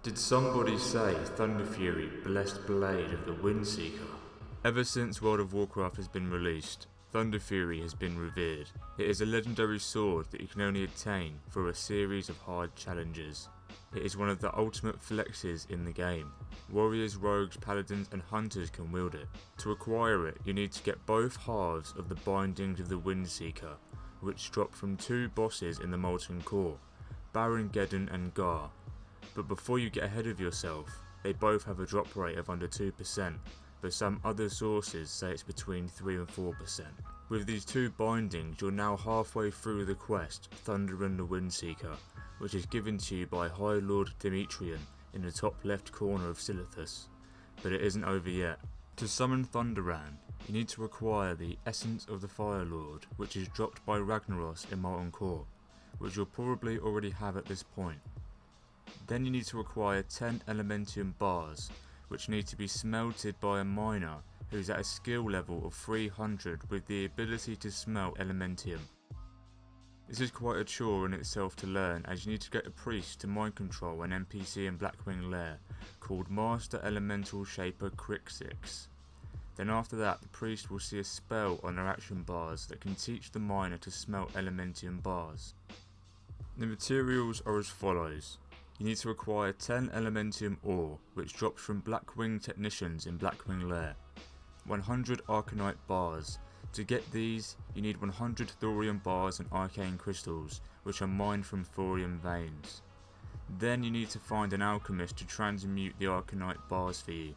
Did somebody say Thunderfury, blessed blade of the Windseeker? Ever since World of Warcraft has been released, Thunderfury has been revered. It is a legendary sword that you can only attain through a series of hard challenges. It is one of the ultimate flexes in the game. Warriors, rogues, paladins and hunters can wield it. To acquire it, you need to get both halves of the bindings of the Windseeker, which drop from two bosses in the Molten Core, Baron Geddon and Gar. But before you get ahead of yourself, they both have a drop rate of under 2%, but some other sources say it's between 3 and 4%. With these two bindings, you're now halfway through the quest, Thunderaan the Windseeker, which is given to you by High Lord Demetrian in the top left corner of Silithus, but it isn't over yet. To summon Thunderaan, you need to acquire the Essence of the Fire Lord, which is dropped by Ragnaros in Molten Core, which you'll probably already have at this point. Then you need to acquire 10 Elementium bars, which need to be smelted by a miner who's at a skill level of 300 with the ability to smelt Elementium. This is quite a chore in itself to learn, as you need to get a priest to mind control an NPC in Blackwing Lair called Master Elemental Shaper Crixix. Then after that, the priest will see a spell on their action bars that can teach the miner to smelt Elementium bars. The materials are as follows. You need to acquire 10 Elementium ore, which drops from Blackwing Technicians in Blackwing Lair. 100 Arcanite bars. To get these, you need 100 Thorium bars and Arcane Crystals, which are mined from Thorium veins. Then you need to find an alchemist to transmute the Arcanite bars for you.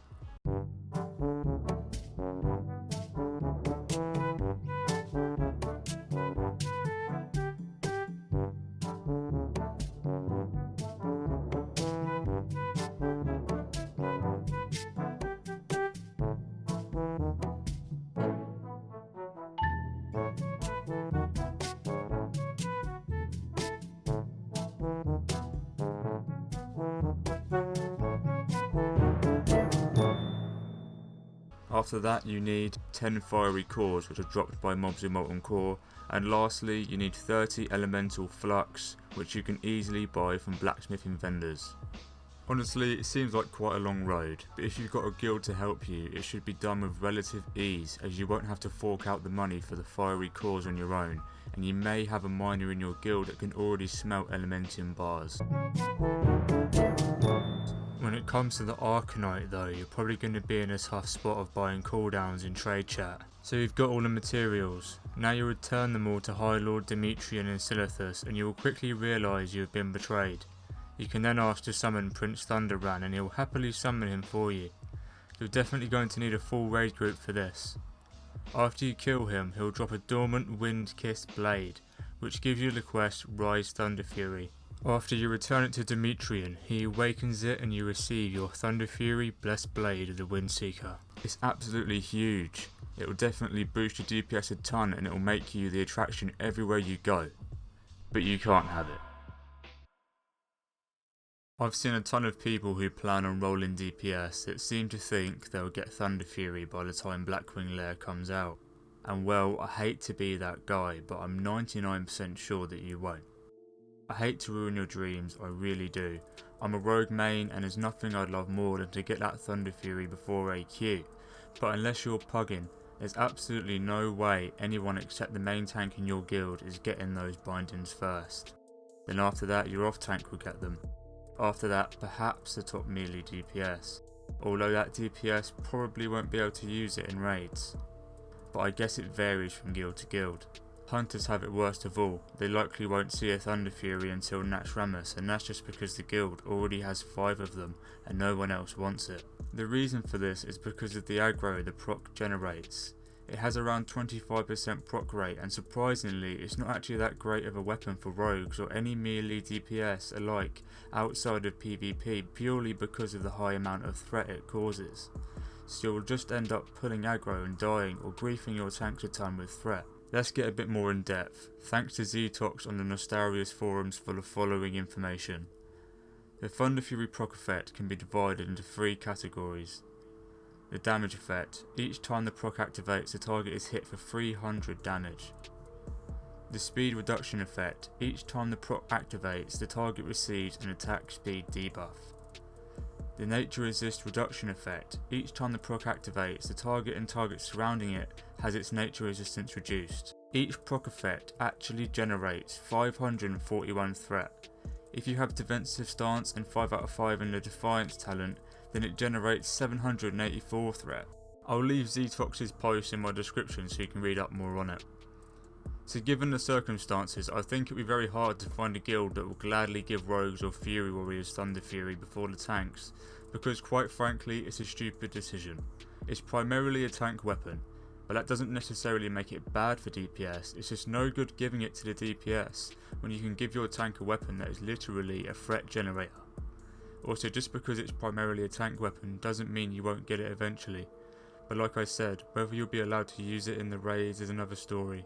After that, you need 10 fiery cores, which are dropped by mobs in Molten Core, and lastly you need 30 elemental flux, which you can easily buy from blacksmithing vendors. Honestly, it seems like quite a long road, but if you've got a guild to help you, it should be done with relative ease, as you won't have to fork out the money for the fiery cores on your own, and you may have a miner in your guild that can already smelt Elementium bars. When it comes to the Arcanite though, you're probably going to be in a tough spot of buying cooldowns in trade chat. So you've got all the materials. Now you return them all to High Lord Demetrian in Silithus, and you will quickly realise you have been betrayed. You can then ask to summon Prince Thunderaan, and he will happily summon him for you. You're definitely going to need a full raid group for this. After you kill him, he'll drop a dormant wind-kissed blade, which gives you the quest Rise Thunderfury. After you return it to Demetrian, he awakens it and you receive your Thunderfury Blessed Blade of the Windseeker. It's absolutely huge. It will definitely boost your DPS a ton, and it will make you the attraction everywhere you go. But you can't have it. I've seen a ton of people who plan on rolling DPS that seem to think they'll get Thunderfury by the time Blackwing Lair comes out. And well, I hate to be that guy, but I'm 99% sure that you won't. I hate to ruin your dreams, I really do. I'm a rogue main and there's nothing I'd love more than to get that Thunderfury before AQ. But unless you're pugging, there's absolutely no way anyone except the main tank in your guild is getting those bindings first. Then after that, your off tank will get them. After that, perhaps the top melee DPS. Although that DPS probably won't be able to use it in raids. But I guess it varies from guild to guild. Hunters have it worst of all. They likely won't see a Thunderfury until Naxxramas, and that's just because the guild already has 5 of them and no one else wants it. The reason for this is because of the aggro the proc generates. It has around 25% proc rate, and surprisingly it's not actually that great of a weapon for rogues or any melee DPS alike outside of PvP, purely because of the high amount of threat it causes. So you'll just end up pulling aggro and dying or griefing your tanks a ton with threat. Let's get a bit more in depth. Thanks to Zetox on the Nostarius forums for the following information. The Thunderfury proc effect can be divided into 3 categories. The damage effect. Each time the proc activates, the target is hit for 300 damage. The speed reduction effect. Each time the proc activates, the target receives an attack speed debuff. The nature resist reduction effect. Each time the proc activates, the target and target surrounding it has its nature resistance reduced. Each proc effect actually generates 541 threat. If you have defensive stance and 5 out of 5 in the defiance talent, then it generates 784 threat. I'll leave Ztox's post in my description so you can read up more on it. So given the circumstances, I think it would be very hard to find a guild that will gladly give rogues or fury warriors Thunderfury before the tanks, because quite frankly it's a stupid decision. It's primarily a tank weapon, but that doesn't necessarily make it bad for DPS, it's just no good giving it to the DPS when you can give your tank a weapon that is literally a threat generator. Also, just because it's primarily a tank weapon doesn't mean you won't get it eventually, but like I said, whether you'll be allowed to use it in the raids is another story.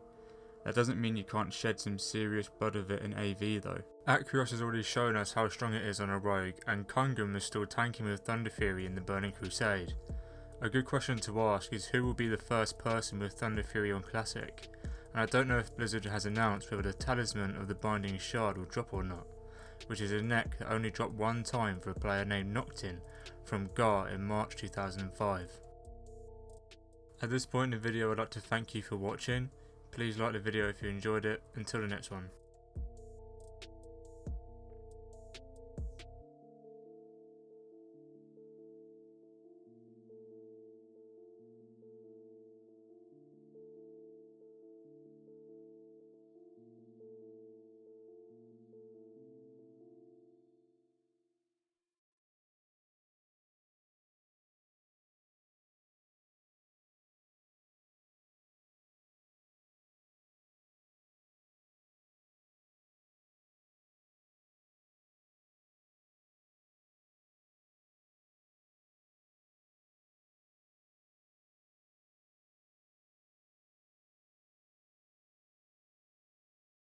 That doesn't mean you can't shed some serious blood of it in AV though. Acrios has already shown us how strong it is on a rogue, and Kungum is still tanking with Thunderfury in the Burning Crusade. A good question to ask is who will be the first person with Thunderfury on Classic, and I don't know if Blizzard has announced whether the Talisman of the Binding Shard will drop or not, which is a neck that only dropped one time for a player named Noctin from Gar in March 2005. At this point in the video I'd like to thank you for watching. Please like the video if you enjoyed it. Until the next one.